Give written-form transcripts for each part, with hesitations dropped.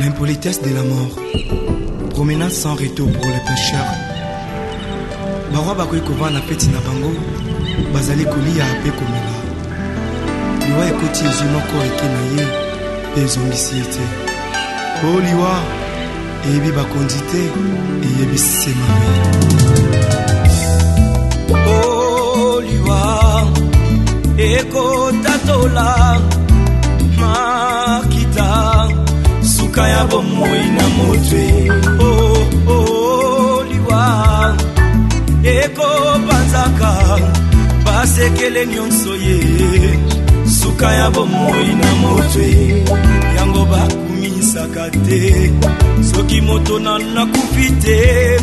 L'impolitesse de la mort. Promenade sans retour pour les pêcheurs. Barwa bakoy kova na peti na bango. Bazali kolia ape komela. Liwa ekoti ezu moko eke na ye. Ezongisi ete. O liwa. Eyebi bakondi te. Eyebi semame. O liwa. Eko tatola. Makita. Sukaya bomoi na motwe. Oh, liwa. Eko banzaka. Basekele nyonso ye. Sukaya bomoi na motwe. Yango bakumisaka te. Soki moto na nakupite.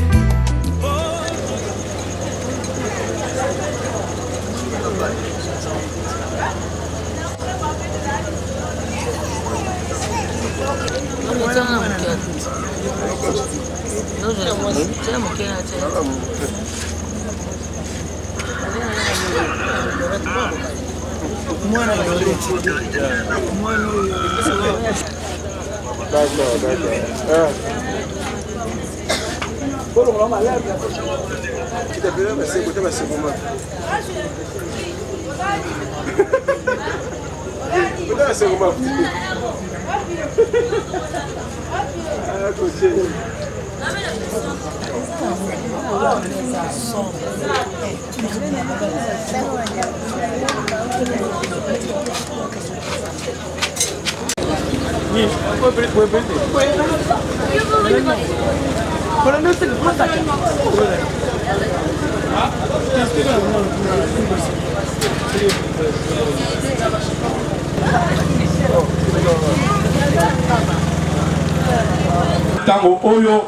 Tango oyo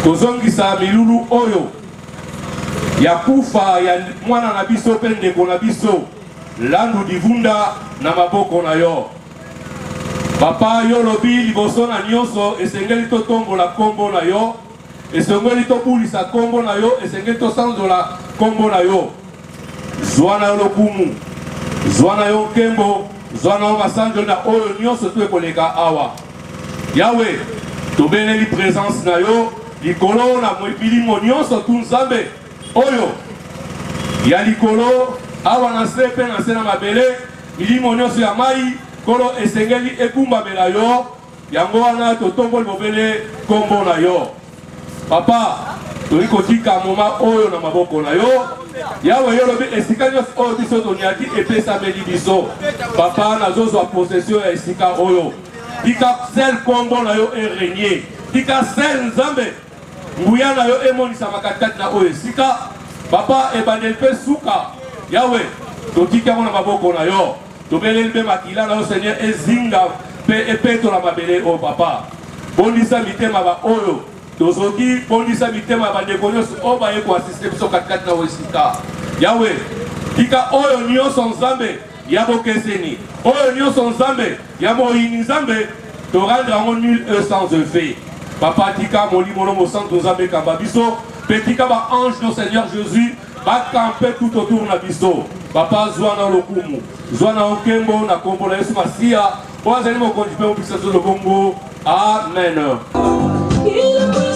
kozongisa milulu oyo ya kufa ya mwana na biso pe ndeko na biso landu divunda na maboko na yo. Papa yo lobi liboso na nyonso esengeli totombola kombo na yo, esengeli tobulisa kombo na yo, esengeli tosanzola kombo na yo. Zwa na yo lokumu, zwa na yo nkembo, zwa na yo masanjo na oyo nyonso tu ekoleka awa. Yahweh, tobeleli présence na yo, likolo na bilimo nyonso tu nzambe oyo ya likolo awa na se pe na se na mabele bilimo nyonso ya mai kolo esengeli ekumbamela yo yango wana totomboli bobele kombo na yo. Papa toyi kotika moma oyo na maboko na yo. Yawe yo lobi esika nyonso oyo biso toniaki epesameli biso. Papa nazozwa possession ya esika oyo. Tika sel kombo na yo erenye. Tika sel nzambe nguya na yo emonisa makatikati na oyo esika. Papa ebandeli pe suka. Yawe totika mo na maboko na yo. Tobeleli pe makila na yo Seigneur ezinga pe epeto na mabele o papa. Bondisa mitema ba oyo. Tozoki bondisa mitema bandeko nyonso oyo baye koasiste biso katikati na oyo esika. Yawe tika oyo nyonso nzambe ya bokeseni. Oyo nyonso nzambe ya moyini nzambe to rendre yango nul sans effet. Papa tika molimo no mosantu nzambe kamba biso. Petika ba ange no Seigneur Jésus va camper tout autour na biso. Papa zwa na lokumu, zwa na okembo na kombo na Yesu Masia. Oazali mokonzi pe mopisa zo lobongo. Amen. Yeah.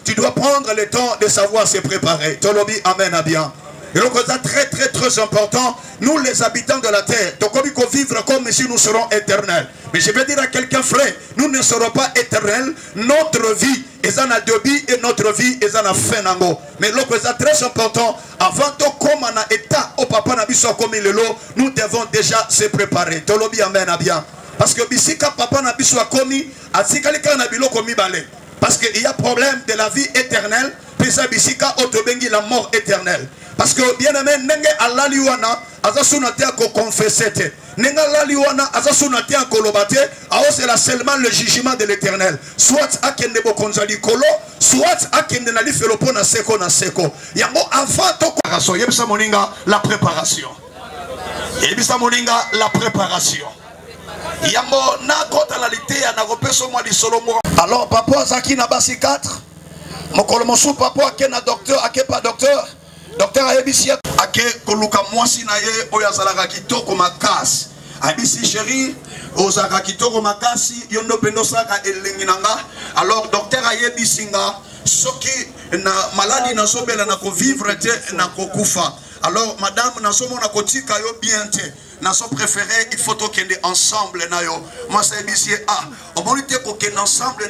tu dois prendre le temps de savoir se préparer. Tolobi, amen à bien. Et donc c'est très important. Nous les habitants de la terre, donc on peut vivre comme si nous serons éternels. Mais je vais dire à quelqu'un, frère, nous ne serons pas éternels. Notre vie est en début et notre vie est en fin. Mais donc c'est très important. Avant de comme un état au papa n'a comme il est là, nous devons déjà se préparer. Tolobi, amen à bien. Parce que bisika papa n'a pas soit commis, à sikalika n'a bilo commis balé. Parce qu'il y a problème de la vie éternelle, puis ça bisika otobengi la mort éternelle. Parce que bien aimé, nenge alaliwana azasuna ko confessete. Nenga laliwana azasuna te ko lobate, c'est là seulement le jugement de l'Éternel. Soit akende bo konzali kolo, soit akende na li felopo na seko na seko. Yango avant to préparation, yebisa moninga la préparation. Yebisa moninga la préparation. Yambo na kota la lité na ropeso moi di solomo. Alors papa zaki na basi 4. Mokolo mosu papa ake na docteur ake pas docteur. Docteur ayebisi ake koluka mwasi na ye oyazalaka kitoko makasi. Abisi chéri ozaka kitoko makasi yondo pendo saka elengi nanga. Alors docteur ayebisi nga soki na maladie na sobela na ko vivre te na ko kufa. Alors madame na somo na kotika yo bien te. N'a son préféré, il faut qu'on ait ensemble. Moi, c'est ici. Ah, on va dire qu'on est ensemble.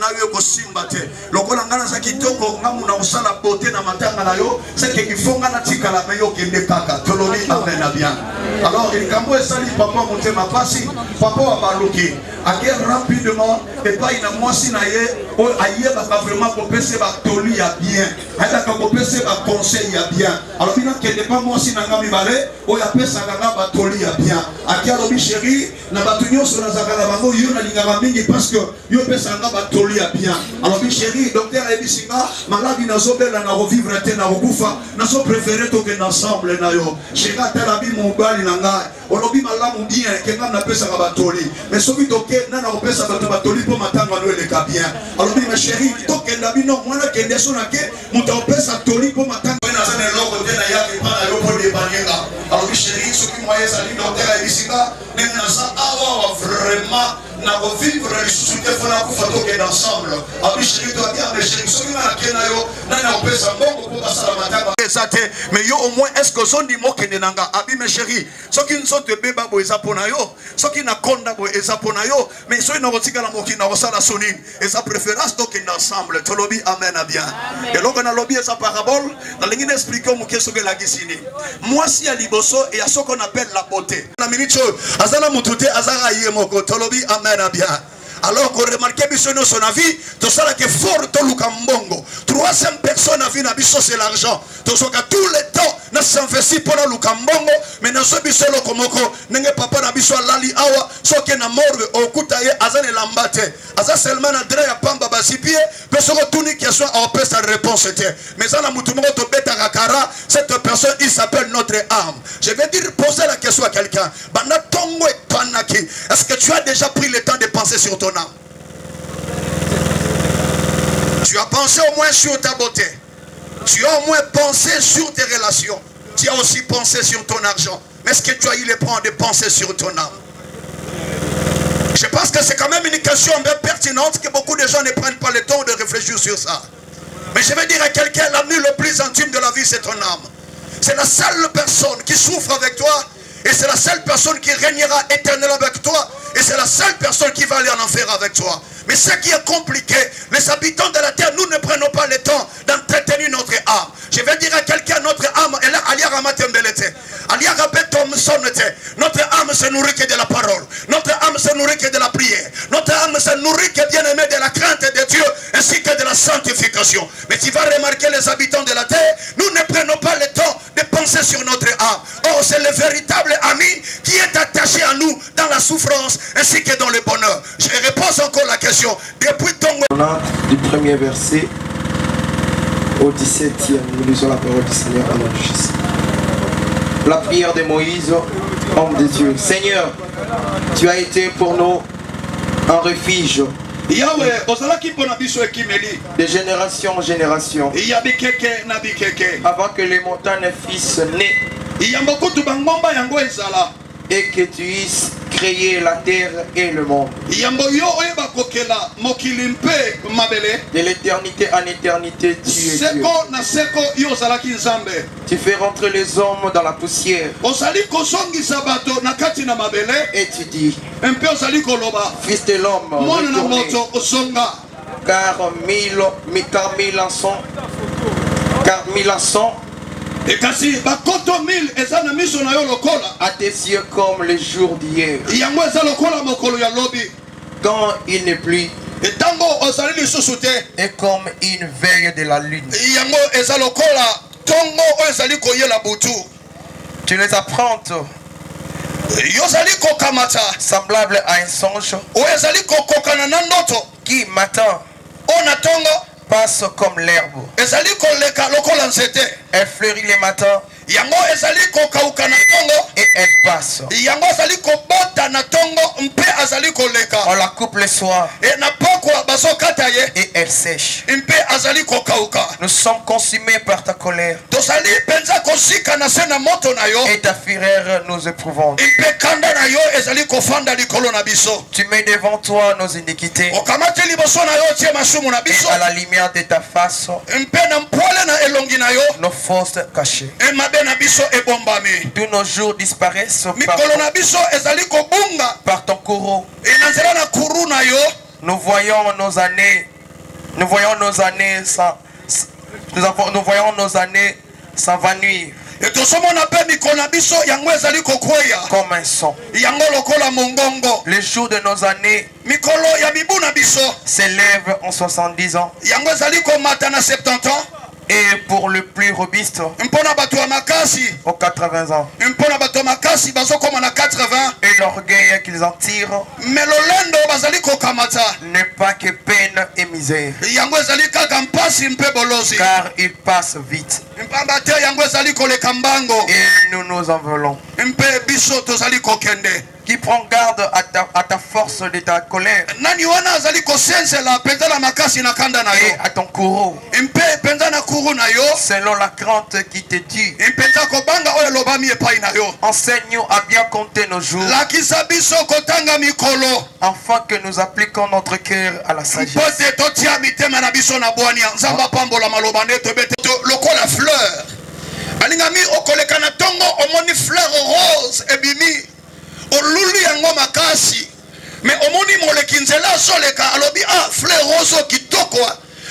Le colangana sakitoko, ngamuna usala beauté na matanga na yo, c'est qu'il faut ngana tika la meyo kende kaka. Toloni amena bien. Alors, il kambo esali papa monte ma pasi, papa abaluki. Ake rapidement, et pas ina mwasi na ye, o aye ba vraiment kopese ba toli ya bien. Aya ka kopese ba conseil ya bien. Alors, il n'a qu'elle pas mwasi na ngami balé, o ya pesa nganga ba toli ya bien. Akia lobi chéri, na batunyo sur la zakala bango yo na lingama mingi parce que yo pesa nga batoli ya bien. Alors bi chéri, docteur ebisinga, maladi na zobela na revivre te na rokufa, na so préféré to que ensemble na yo. Chéri tala bi mobali na nga, olobi malamu bien ke nga na pesa ka batoli. Mais soki toke na na pesa bato batoli po matanga no ele ka bien. Alors bi ma chéri, toke na bi no mwana ke ndeso na ke muta pesa toli po matanga na zane loko te na yaki pa na yo po de banyenga. Alors bi chéri, soki moye sali docteur Bisika, mais nous vraiment na vivre les sous-soutés faut la couper ensemble. Abi chéri toi bien mais chéri soki na kenayo na na pesa bongo pour passer la matin. Mais yo au moins est-ce que son di mo kenenanga abi mes chéri soki nso te beba bo eza pona yo soki na konda bo eza pona yo mais soki na botika la moki na osala sonine et sa préférence to ken ensemble to lobi amen a bien. Et donc on a lobby sa parabole dans l'ingine expliquer mo keso ke la gisini. Moi si à liboso et à ce qu'on appelle la beauté. La minute azala mutute azara yemoko to lobi amen a bien. Alors qu'on remarque biso son avis, tout ça là que fort to lukambongo. Troisième personne a vu na biso c'est l'argent. Tout ça que tout le temps na s'investi pour la lukambongo, mais na so biso lo komoko nenge papa na biso lali awa so que na morgue okuta ye azane lambate. Aza seulement na dre ya pamba basipie, parce que tout ni question a opé sa réponse était. Mais ça la mutumo to beta rakara, cette personne il s'appelle notre âme. Je vais dire poser la question à quelqu'un. Bana tongo et panaki. Est-ce que tu as déjà pris le temps de penser sur ton âme? Tu as pensé au moins sur ta beauté. Tu as au moins pensé sur tes relations. Tu as aussi pensé sur ton argent. Mais est-ce que tu as eu le temps de penser sur ton âme? Je pense que c'est quand même une question bien pertinente que beaucoup de gens ne prennent pas le temps de réfléchir sur ça. Mais je vais dire à quelqu'un, l'ami le plus intime de la vie, c'est ton âme. C'est la seule personne qui souffre avec toi. Et c'est la seule personne qui régnera éternellement avec toi. Et c'est la seule personne qui va aller en enfer avec toi. Mais ce qui est compliqué, les habitants de la terre, nous ne prenons pas le temps d'entretenir notre âme. Je vais dire à quelqu'un, notre âme, elle est alia ramatembelete. Alia rabetomsonete. Notre âme se nourrit que de la parole. Notre âme se nourrit que de la prière. Notre âme se nourrit que bien aimé de la crainte de Dieu ainsi que de la sanctification. Mais tu vas remarquer les habitants de la terre, nous ne prenons pas le temps de penser sur notre âme. Or, c'est le véritable ami qui est attaché à nous dans la souffrance ainsi que dans le bonheur. Je repose encore la question. Depuis ton... Du premier verset au 17e, nous lisons la parole du Seigneur à notre Jésus. La prière de Moïse, homme de Dieu. Seigneur, tu as été pour nous un refuge de génération en génération, avant que les montagnes fissent naissent et que tu eusses créé la terre et le monde. De l'éternité en éternité, tu es Dieu. Tu fais rentrer les hommes dans la poussière. Et tu dis, fils de l'homme, retournez. Car mille ans sont à tes yeux comme les jours d'hier, quand il n'est plus, et comme une veille de la lune. Tu les apprends semblable à un songe qui matin passe comme l'herbe. Elle fleurit les matins et elle passe. On la coupe le soir et elle sèche. Nous sommes consumés par ta colère et ta fureur nous éprouvons. Tu mets devant toi nos iniquités et à la lumière de ta face nos fausses cachées. Tous nos jours disparaissent par ton courroux. Nous voyons nos années s'envanir comme un son. Les jours de nos années s'élèvent en 70 ans. Et pour le plus robuste, aux 80 ans. Et l'orgueil qu'ils en tirent n'est pas que peine et misère, car ils passent vite. Et nous nous en voulons. Qui prend garde à ta force de ta colère et à ton courroux selon la crainte qui te tue. Enseigne-nous à bien compter nos jours afin que nous appliquons notre cœur à la sagesse. La fleur balingami okolekana tongo omoni fleur rose ebimi oluli yango makasi mais omoni molekinzela soleka alobi fleur rose kitoko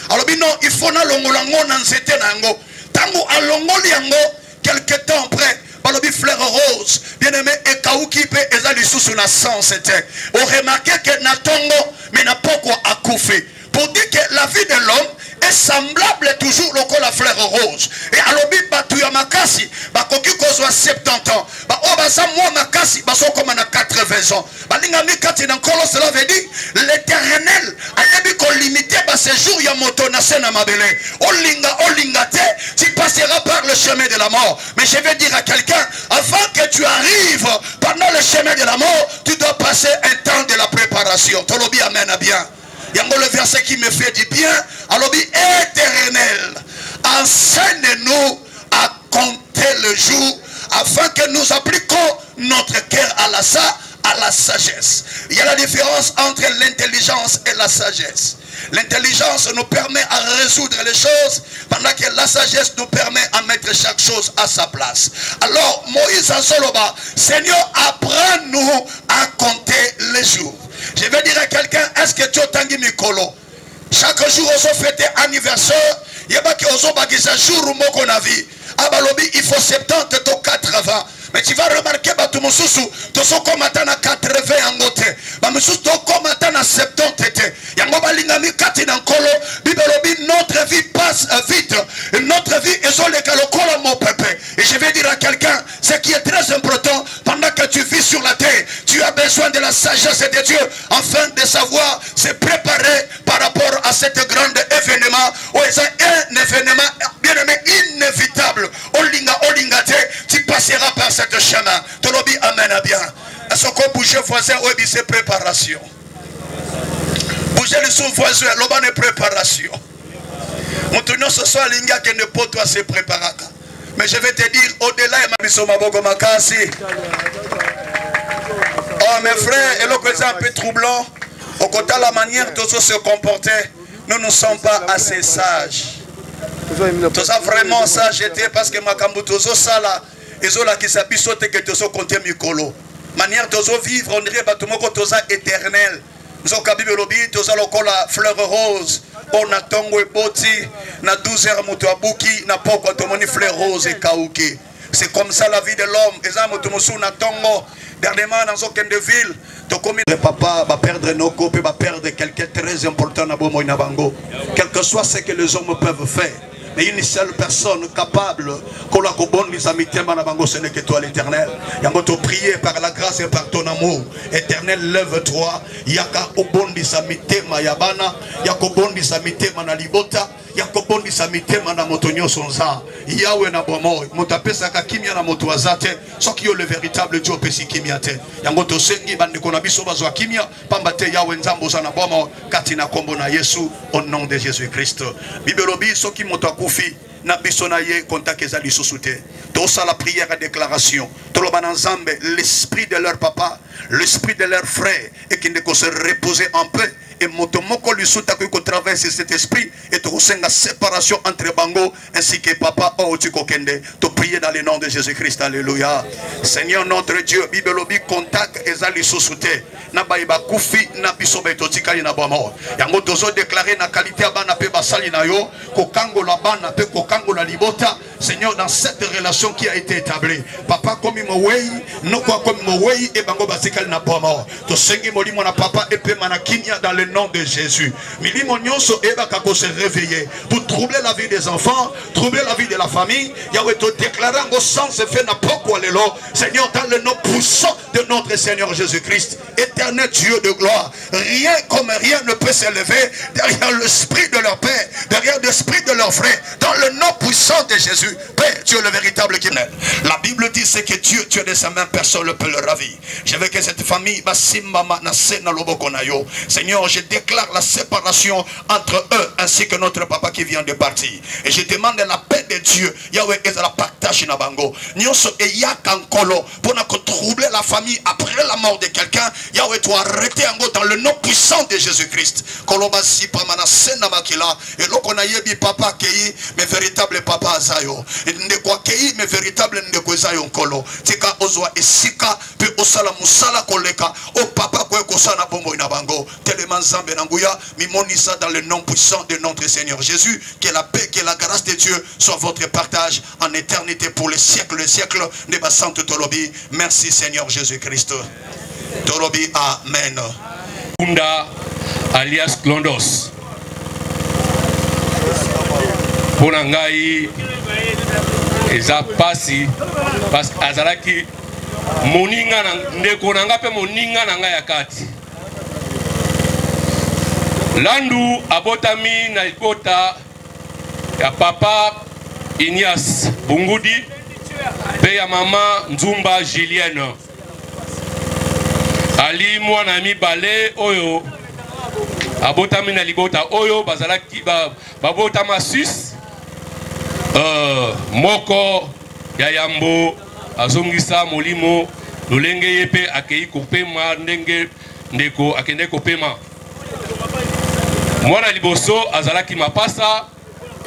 alobi non il faut na longola ngona nzete nango tango alongoli yango quelque temps après balobi fleur rose bien aimé ekauki pe eza lisusu na sens était on remarqué que na tongo mais na poko akufe pour dire que la vie de l'homme est semblable toujours au la fleur rose. Et alobi batu ya makasi bakoki kozwa 70 ans. Ba obasa moi makasi baso comme na 80 ans. Balinga mikati na kolo cela veut dire l'Éternel a yebi ko limiter ba séjour ya moto na sena mabele. Olinga te, tu passeras par le chemin de la mort. Mais je vais dire à quelqu'un, avant que tu arrives pendant le chemin de la mort, tu dois passer un temps de la préparation. Tolobi amen à bien. Il y a le verset qui me fait du bien. Alors, Éternel, enseigne-nous à compter le jour afin que nous appliquions notre cœur à la sagesse. Il y a la différence entre l'intelligence et la sagesse. L'intelligence nous permet à résoudre les choses, pendant que la sagesse nous permet à mettre chaque chose à sa place. Alors, Moïse en Soloba, Seigneur, apprends-nous à compter les jours. Je vais dire à quelqu'un, est-ce que tu as tangi mikolo? Chaque jour, on fête anniversaire, il y a pas que on bagisa jour ou moko na vie. Abalobi, il faut 70 to 80. Mais tu vas remarquer, bah, tout mon sous, tout son combattant à 80 en côté. Bah, mon sous, tout combattant à 70 était. Yangoba lingami kati dans kolo. Bibelobi, notre vie passe vite. Notre vie est sur les calocolo, mon pépé. Et je vais dire à quelqu'un, ce qui est très important, pendant que tu vis sur la terre, tu as besoin de la sagesse de Dieu, afin de savoir se préparer par rapport à cet grand événement. Ou c'est un événement, bien aimé, inévitable. Olinga, tu passeras par ce chemin. Tolobi amen à bien. Est-ce qu'on bouge voisin ou c'est préparation? Bouger le son voisin, l'oban est préparation. Maintenant ce soir, l'inga qui ne peut pas se préparer. Mais je vais te dire, au-delà, ma biso maboko makasi. Oh mes frères, et là que c'est un peu troublant, au côté de la manière dont on se comportait, nous ne sommes pas assez sages. Tout ça vraiment sage était parce que ma cambutozo sala, et zola qui s'abisote que tozo compte mikolo. Manière tozo vivre, on dirait batumoko toza éternel. Nous avons kabibé lobi, toza lokola fleur rose. On a tongo et boti, na 12 heures mutu abuki, na poko tomoni fleur rose et kauki. C'est comme ça la vie de l'homme. Et ça, mutu na tongo. Dernièrement, dans aucune ville, le papa va perdre nos copains, va perdre quelqu'un très important dans Bomo Inabango. Quel que soit ce que les hommes peuvent faire. Mais une seule personne capable, ce n'est que toi l'Éternel. Yango te prier par la grâce et par ton amour. Éternel, lève-toi. Yaka obondi samitema yabana. Yaka obondi samitema na libota. Yaka obondi samitema na motonyo sonza. Yahweh na bomo. Motapesa kakimia na motoazate. Soki yo le véritable Dieu pesi kimiate. Yango to sengi bande konabiso bazwa kimia. Pambate Yahweh nzambo za na bomo. Katina kombo na Yesu. Au nom de Jésus-Christ. Bibelobi soki moto Koufi, na bisonaye kontak ezali susute. Tout ça la prière et déclaration. Tout le bananzambe, l'esprit de leur papa, l'esprit de leur frère, et qui ne se reposer en paix. Et motomoko lui souta que traverse cet esprit et tout la séparation entre bango ainsi que papa oh tu kokende. Tu prier dans le nom de Jésus-Christ. Alléluia. Seigneur notre Dieu, bibelobi contact ezali susute. Na baiba kufi na bisobe totikali na bomo. Yango tozo déclarer na qualité abana pe basali na yo kokango la bana pe kokango la libota. Seigneur, dans cette relation qui a été établie, papa comme Mowei, non quoi comme Mowei et bango basikali na bomo. To sengi molimo na papa et pe manakinya dans le nom de Jésus. Milimo nyonso eba kako se réveiller pour troubler la vie des enfants, troubler la vie de la famille. Yahweh te déclarant au sens fait na poko lelo. Seigneur, dans le nom puissant de notre Seigneur Jésus-Christ, éternel Dieu de gloire, rien comme rien ne peut s'élever derrière l'esprit de leur père, derrière l'esprit de leur frère, dans le nom puissant de Jésus. Père, tu es le véritable qui est. La Bible dit c'est que Dieu de sa main, personne ne peut le ravir. Je veux que cette famille, Seigneur, je déclare la séparation entre eux ainsi que notre papa qui vient de partir. Et je demande la paix de Dieu. Yahweh est la partage na bango. Nyonso e yakankolo pour ne troubler la famille après la mort de quelqu'un. Yahweh doit arrêter en dans le nom puissant de Jésus-Christ. Koloba si pa manasena makila et lokona yebi papa kei mais véritable papa azayo. Ndekwa kei mais véritable ndekwa zayo nkolo. Tika ozwa esika pe osala musala koleka o papa kwe kosana bombo ina bango. Tellement zambe nanguya mimonisa dans le nom puissant de notre Seigneur Jésus. Que la paix, que la grâce de Dieu soit votre partage en éternité pour les siècles de ma sainte Tolobi. Merci Seigneur Jésus-Christ. Tolobi, amen. Bunda alias Klondos. Pour Nangai, eza pasi parce que azalaki moninga ndeko nanga pe moninga nanga ya kati. Landu abotami na ikota ya papa Ignace Bungudi pe ya mama Nzumba Julienne. Ali mwana mibale oyo abotami na libota oyo bazalaki babotama Suisse moko ya yambo azongisa molimo lolenge yepe akei kopema ndenge ndeko akende kopema mwana liboso azalaki mapasa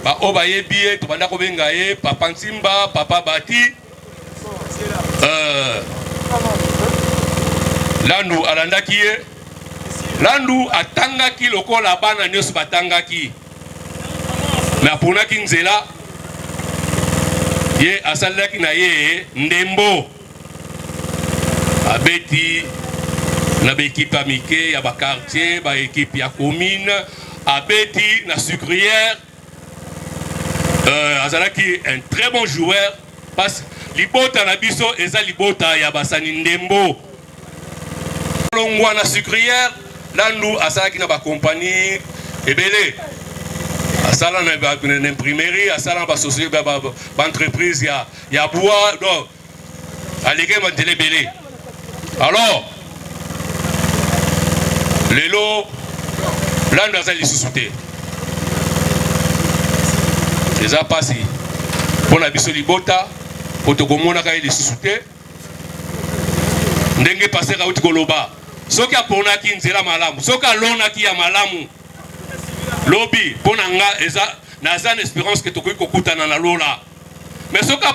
ba oba yebie to banda ko benga ye papa Nsimba papa Bati Landu alandaki ye Landu atangaki lokola bana nyonso batangaki mais aponaki nzela ye asalaki na ye ndembo abeti na bekipe amike ya ba quartier ba équipe ya commune abeti na sucrière azalaki un très bon joueur parce libota na biso eza libota ya basani ndembo longwa na sucrière Landu asalaki na ba compagnie ebele asala na imprimerie asala ba société ba entreprise ya bois donc aleke mandele belé alors lelo Landu azali susute eza pasi pour la biso libota pour to komona ka ili susute ndenge passer auti koloba soki aponaki nzela malamu soki alonaki ya malamu lobi pona nga eza naza na espérance que tokoki kokutana na lola mais soki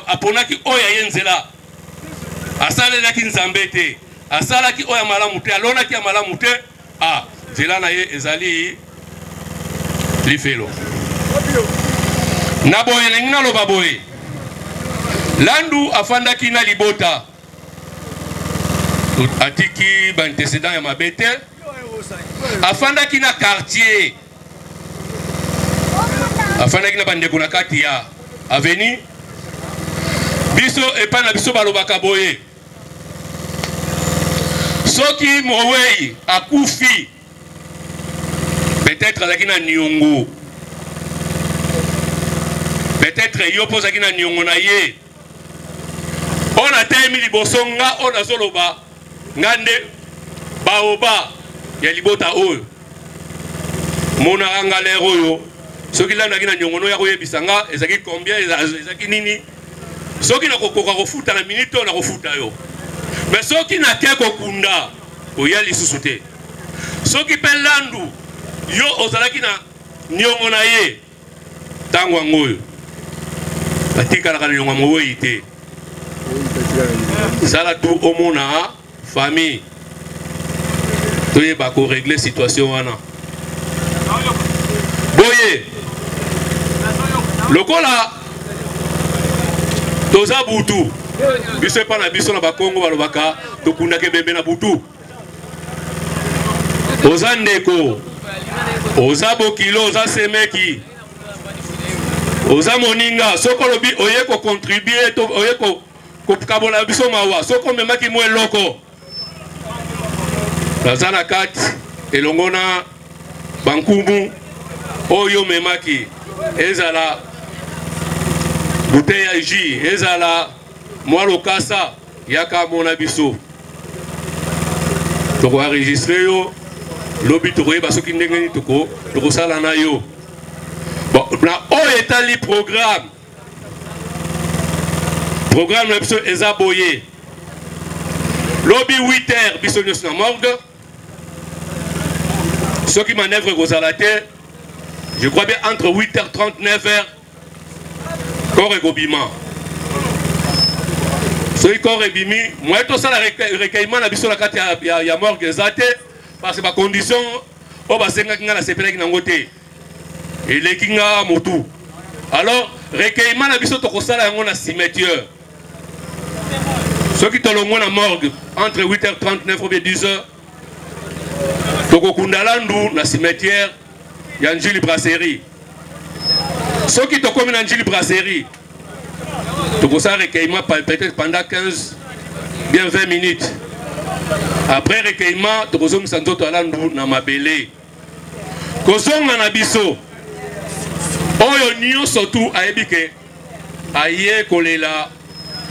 aponaki oyo ye nzela asalelaki nzambe te asalaki oyo malamu te alonaki ya malamu te nzela na ye ezali lifelo na boye ndenge naloba boye landu afandaki na libota atiki baantécédent ya mabe te afandaki na quartier afandaki na bandeko na kati ya aveni biso epai na biso balobaka boye soki mowei akufi peut-être azalaki na niongo peut-être yo mpo ozalaki na niongo na ye oyo nateyemi liboso nga oyo nazoloba nga nde baoba ya libota oyo monaka nga lere oyo soki landaki na niongono ya koyebisa nga ezalaki combien ezalaki nini soki nakokoka kofuta na minute oyo nakofuta yo mais soki nake kokunda oya lisusu te soki mpe landu yo ozalaki na niongo na ye ntango yango oyo batikalaka na niongo ya mowei te sala tu omona famille toyeba koregle situation wana boye lokola toza butu biso epa na biso na bakongo balobaka tokundaka ebembe na butu oza ndeko oza bokilo oza semeki oza moninga soko lobi oye kocontribue oye kokabola biso mawa soko memaki mwa eloko naza na kati elongo na bankumu oyo memaki ezala bouteille ya jus ezala mwa lokasa yaka mona biso tokoenregistre yo lobi tokoyeba soki ndenge nini tokosala na yo na oyo etali programme na biso eza boye lobi 8h biso nyonso na morgue soki manœuvre ekozala te je crois bien entre 8h30 9h corps ekobima soki corps ebimi moye tosala recueillement na biso na kati ya morgue eza te parce que bacondition oyo basengaki nga nasepelaki nango te eleki nga motu alors recueillement na biso tokosala yango na cimetière soki tolongo na morgue entre 8h30 9h ou 10h tokokunda landu na cimetière ya Njili Brasserie soki tokomi na Njili Brasserie tokosala recueillement peut-être pendant 15 bien 20 minutes après recueillement tokozongisa nzoto ya landu na mabele kozonga na biso oyo nyonso tu ayebi ke aye kolela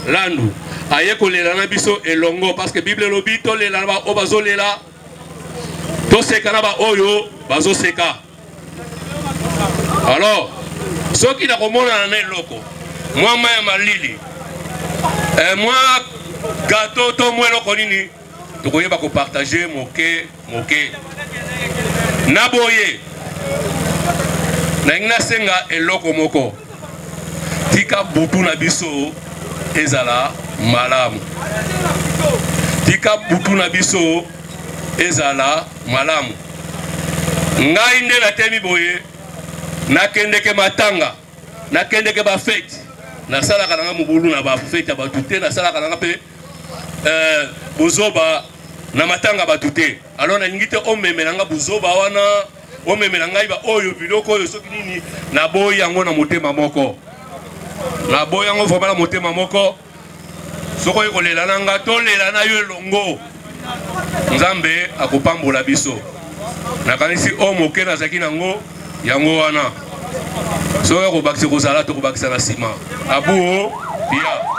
landu aye kolela na biso elongo parce que Bible elobi tolela na ba oyo bazolela toseka na ba oyo bazoseka alors soki nakomonana na eloko mwa mai ya malili mwa gato to mwa eloko nini tokoyeba kopartage moke na boye nangi nasenga eloko moko tika butu na biso ezala malamu tika butu na biso ezala malamu ngai nde natemi boye nakendeke matanga nakendeke bafete nasalaka nanga mobulu na bafete ya batu te nasalaka nanga mpe buzoba na matanga batu te alors nalingi te omemelanga buzoba wana omemela ngai ba oyo biloko oyo soki nini naboyi yango na motema moko naboyi yango vraimen na motema moko soko ekolela na nga tolela na yo elongo nzambe akopambola biso nakanisi o moke nazalaki nango yango wana soki akobakisa kozala tokobakisa na nsima abuo ya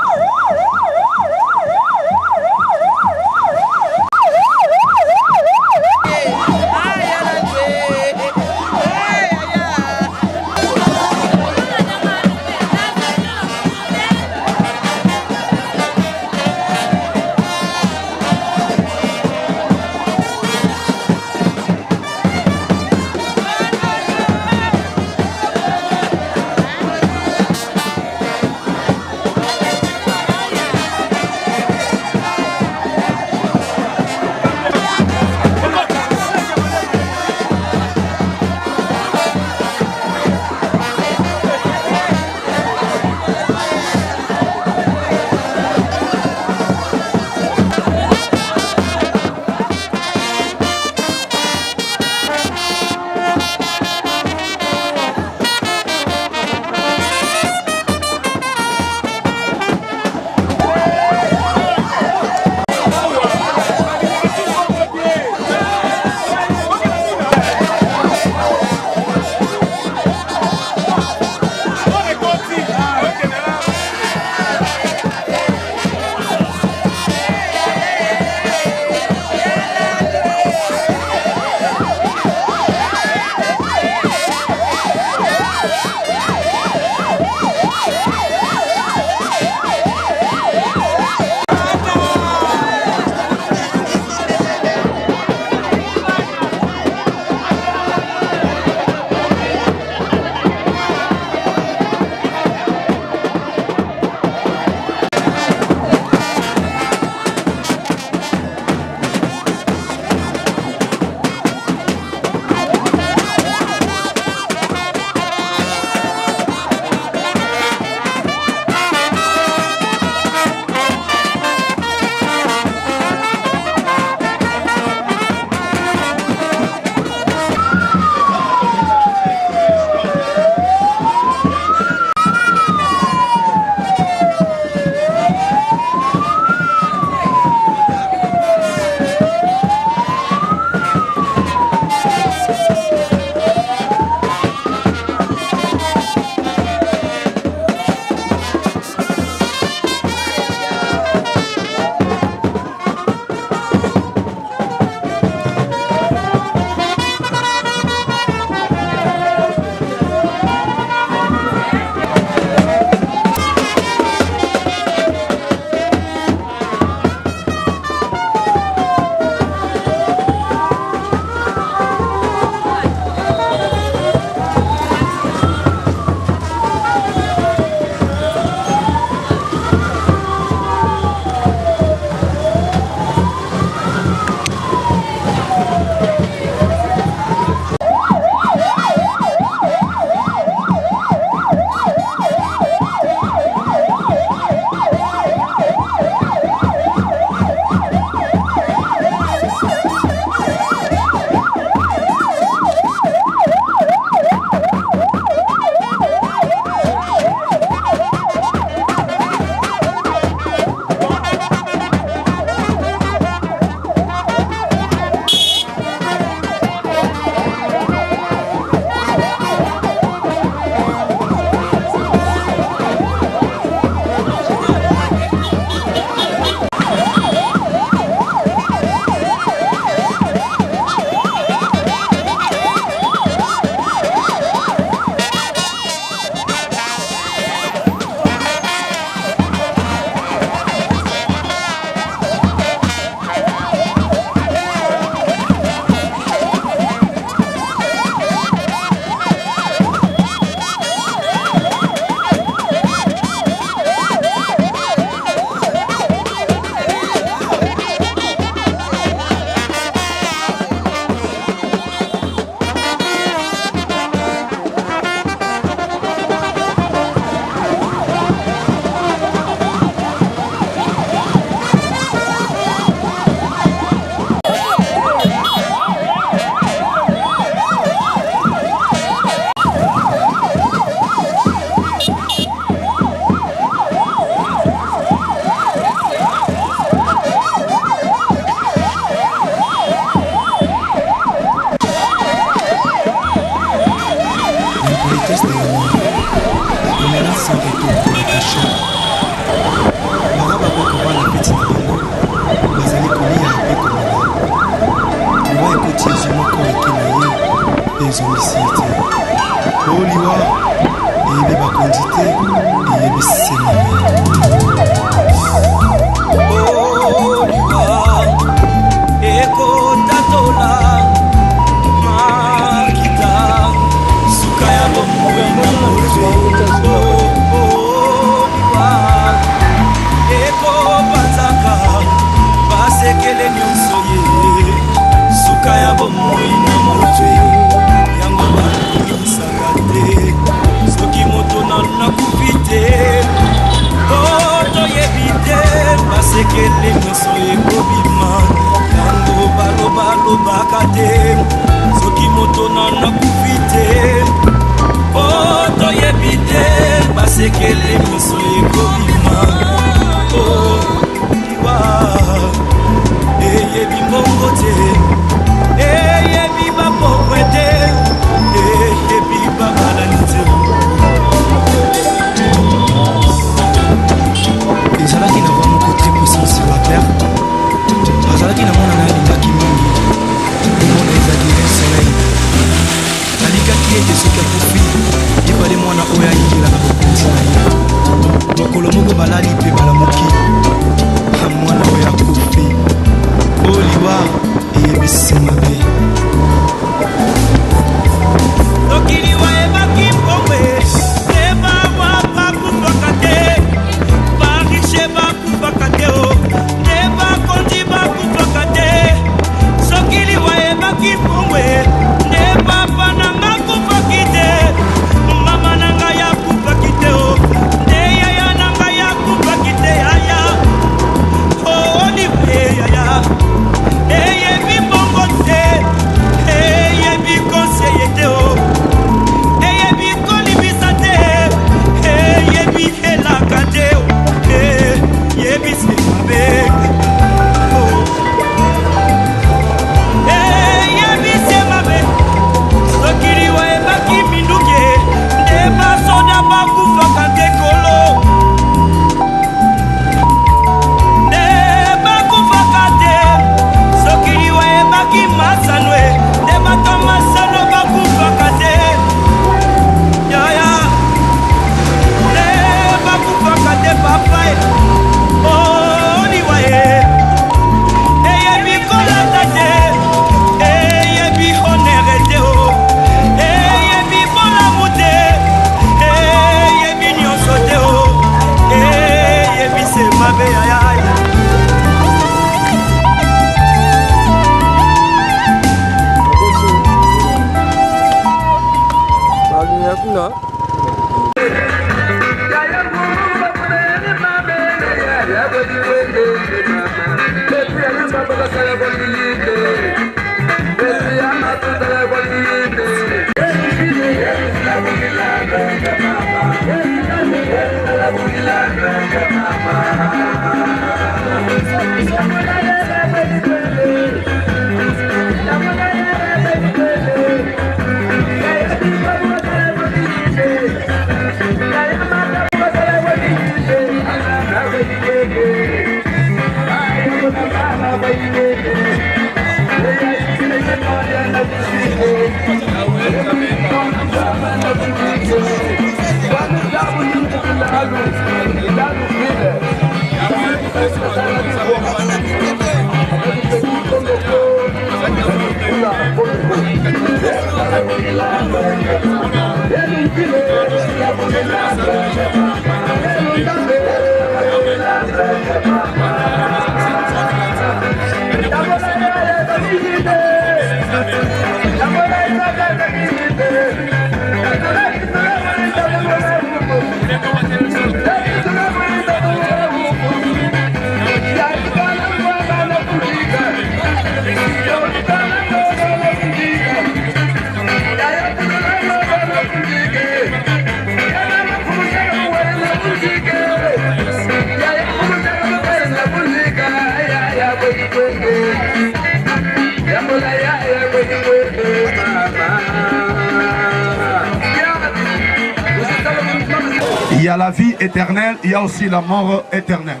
Il y a la vie éternelle, il y a aussi la mort éternelle.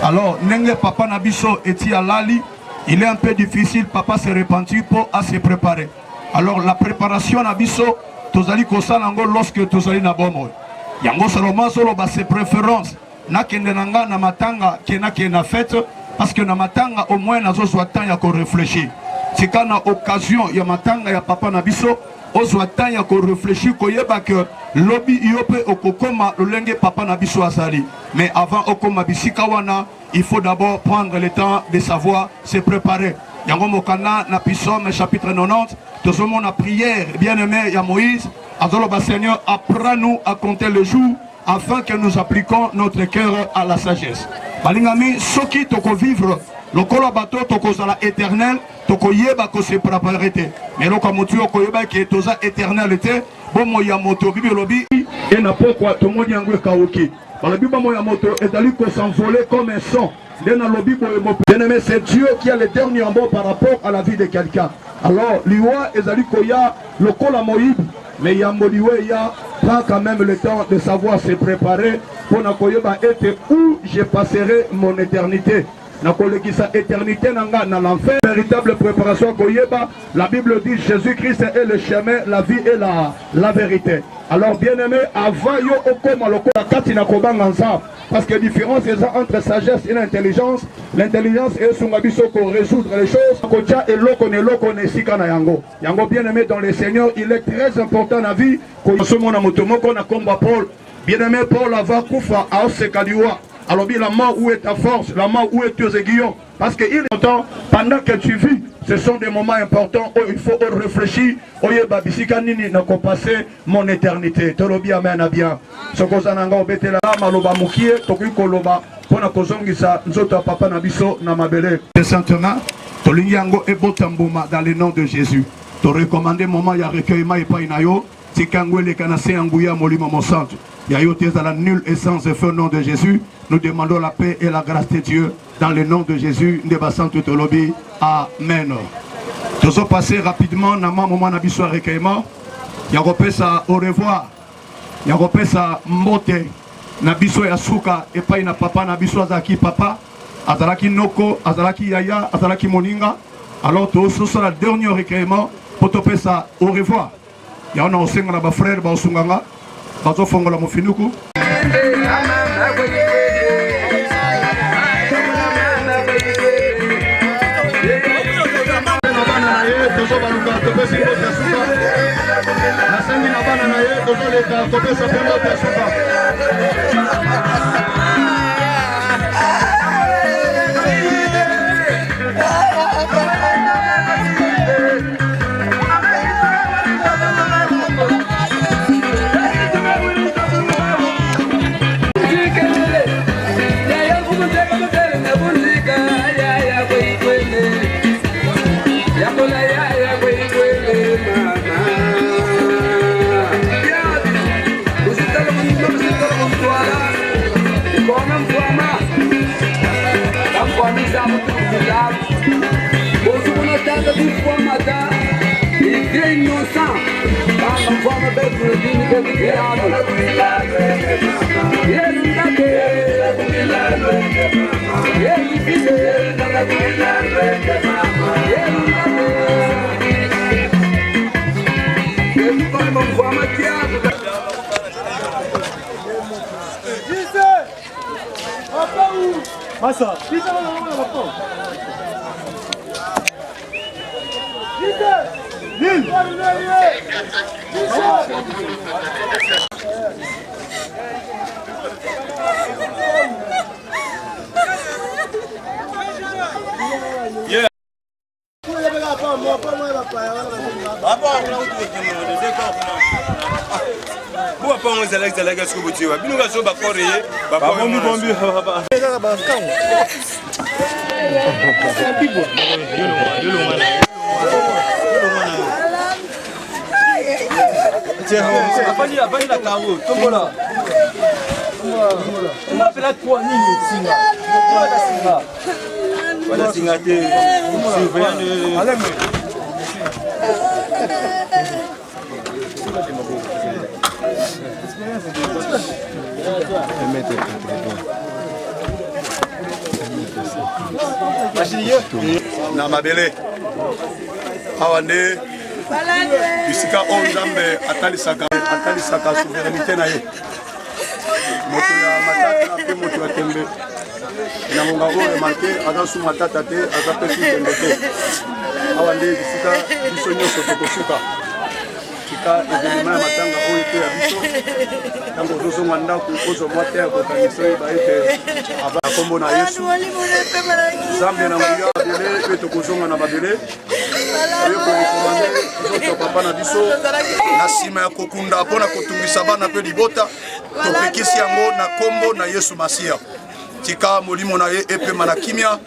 Alors, Nenge Papa Nabiso et Lali, il est un peu difficile, papa se repentit pour à se préparer. Alors, la préparation Nabiso, Tozali Kosalango lorsque Tozali Nabomo. Yango Saloman solo ses préférences. na kende nanga na matanga kena kena fête parce que na matanga au moins nazo soit temps ya ko réfléchir. C'est quand na occasion ya matanga ya papa na biso ozwa temps ya ko réfléchir ko yeba que lobby yope okokoma lolenge papa na biso azali. Mais avant okoma bisika wana, il faut d'abord prendre le temps de savoir se préparer. Yango mokana na Psaume chapitre 90, tout le monde a prière, bien-aimé ya Moïse, azoloba Seigneur, apprends-nous à compter le jour afin que nous appliquions notre cœur à la sagesse. Balingami soki toko vivre lokola bato toko zala éternel toko yeba ko se préparer te. Mais loko motu ko yeba ke toza éternalité, bomo ya moto bibi lobi et na pourquoi to moni yango kaoki. Balabi bomo ya moto ezali ko s'envoler comme un son. Bien-aimé, c'est Dieu qui a le dernier mot par rapport à la vie de quelqu'un. Alors, l'Iwa ezali koya lokola Moïse, mais Yamboliwe ya prend quand même le temps de savoir se préparer pour nakoyeba être où je passerai mon éternité. Nakolekisa éternité nanga na l'enfer. Véritable préparation koyeba. La Bible dit Jésus-Christ est le chemin, la vie et la vérité. Alors bien-aimé, avant yo okoma lokola kati na kobanga nzambe. Parce que la différence est entre sagesse et l'intelligence. L'intelligence est sur pour résoudre les choses. Yango bien-aimé dans le Seigneur, il est très important dans la vie. Bien-aimé Paul va koufa à Osekaliwa. Alors bien la mort où est ta force, la mort où est tes aiguillons. Parce que il est temps, pendant que tu vis, ce sont des moments importants où il faut réfléchir. Oye babisika nini na ko passer mon éternité. Tolobi amen à bien. Sokozananga obetela maloba mukie toki koloba pona kozongisa nzoto papa na biso na mabele. Saintement, tolinyango ebotambuma dans le nom de Jésus. To recommander moment ya recueillement et pas inayo. Tikangwele kanase anguya molimo mosantu. Yayo à la nulle essence et feu au nom de Jésus. Nous demandons la paix et la grâce de Dieu dans le nom de Jésus. Ndebasantu tolobi. Amen. Nous sommes passés rapidement dans le moment de la recueillement. Yagopesa au revoir. Yagopesa mbote. Nabiso ya suka et pas na papa nabiso azaki papa. Azalaki noko, azalaki yaya, azalaki moninga. Alors tout ce sera le dernier recueillement. Pour te pesa au revoir. Il y a un enseignement là-bas, frère, Baosunganga, Bazo Fongola Mofinuku. Il est innocent. Quand on voit ma belle il na mabele awande bisika onzambe atalisaka souveraineté na ye moto ya matata pe moto ya tembe na monga oyo remarqué aza suma tata te aza pe su tembe te awa nde bisika biso nyonso tokosuka tika evenema ya matanga oyo te ya biso ntango ozozonga ndako ozwa mwa te ya kokanisa oyeba ete ava kombo na yesu nzambe na nguya babele mpe tokozonga na babele oyo korekomande nzoto ya papa na biso na nsima ya kokunda mpona kotungisa bana mpe libota topekisi yango na kombo na yesu masiya tika molimo na ye epema na kimia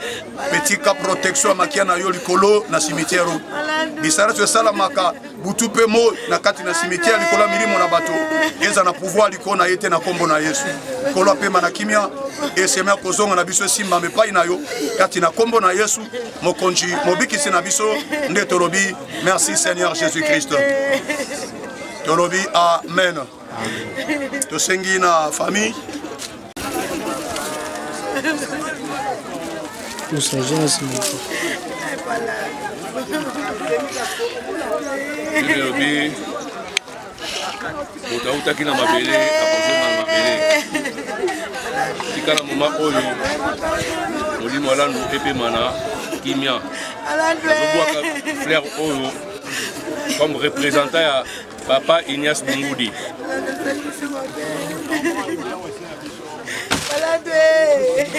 mpe tika protection ya makia na yo likolo na cimetière bisalato esalamaka butu mpe moi na kati na cimetière likolo ya milimo na bato eza na pouvoir likolo na ye te na kombo na yesu likolo apema na kimia eseme ya kozonga na biso esimbama epai na yo kati na kombo na yesu mokonzi mobikisi na biso nde tolobi merci seigneur jésus christ tolobi amen tosengi na famille Lobi utautaki na mabele akozonga na mabele tikala moma oyo molimo alandu epema na kimia azobwaka fleur oyo comme représentant ya papa Ignace Bungudi.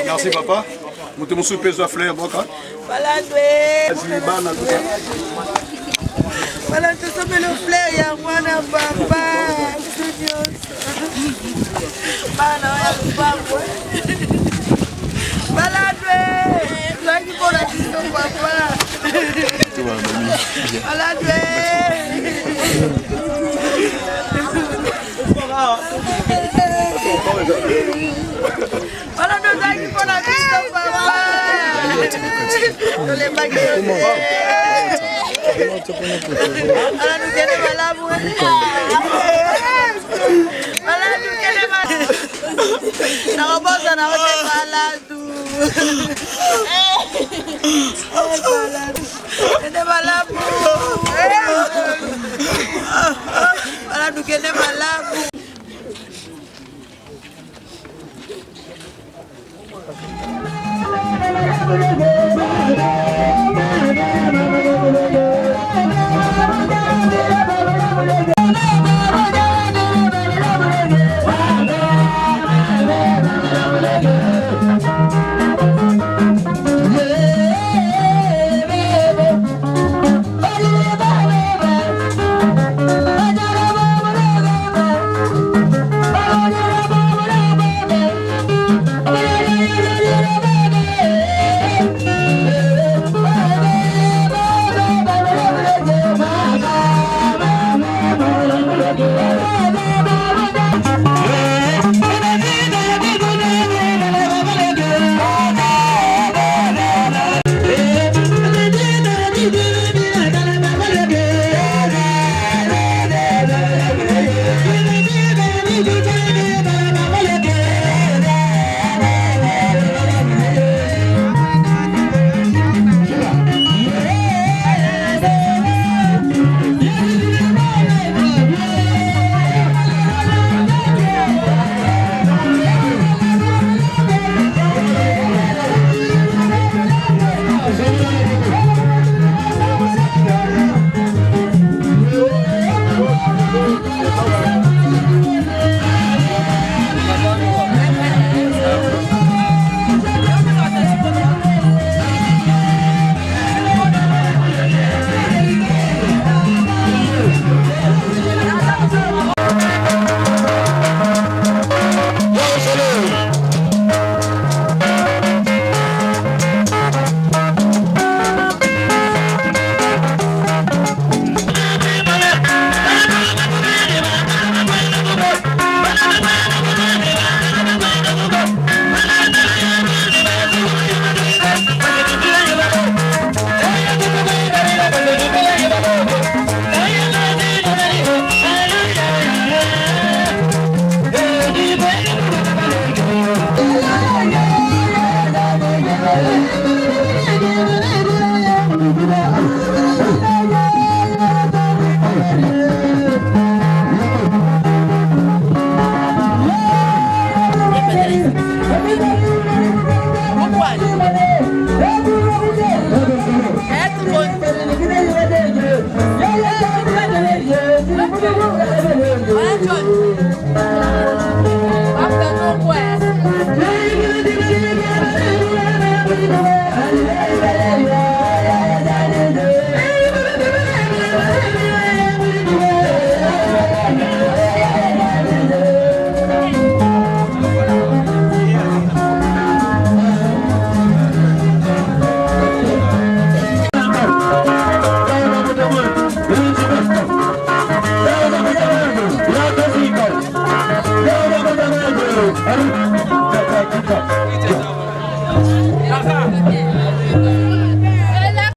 Merci papa. Moto musu peso fleur boka. Bana tuka. Bana tuka le fleur ya mwana papa. Bana ya papa. Baladwe. Lagi pora kiso papa. Baladwe. Baladwe lagi pora kiso papa. Dole bagi. Baladwe kene malamu. Baladwe kene malamu. Naoboza na wote baladu. Kene malamu. Baladu kene malamu.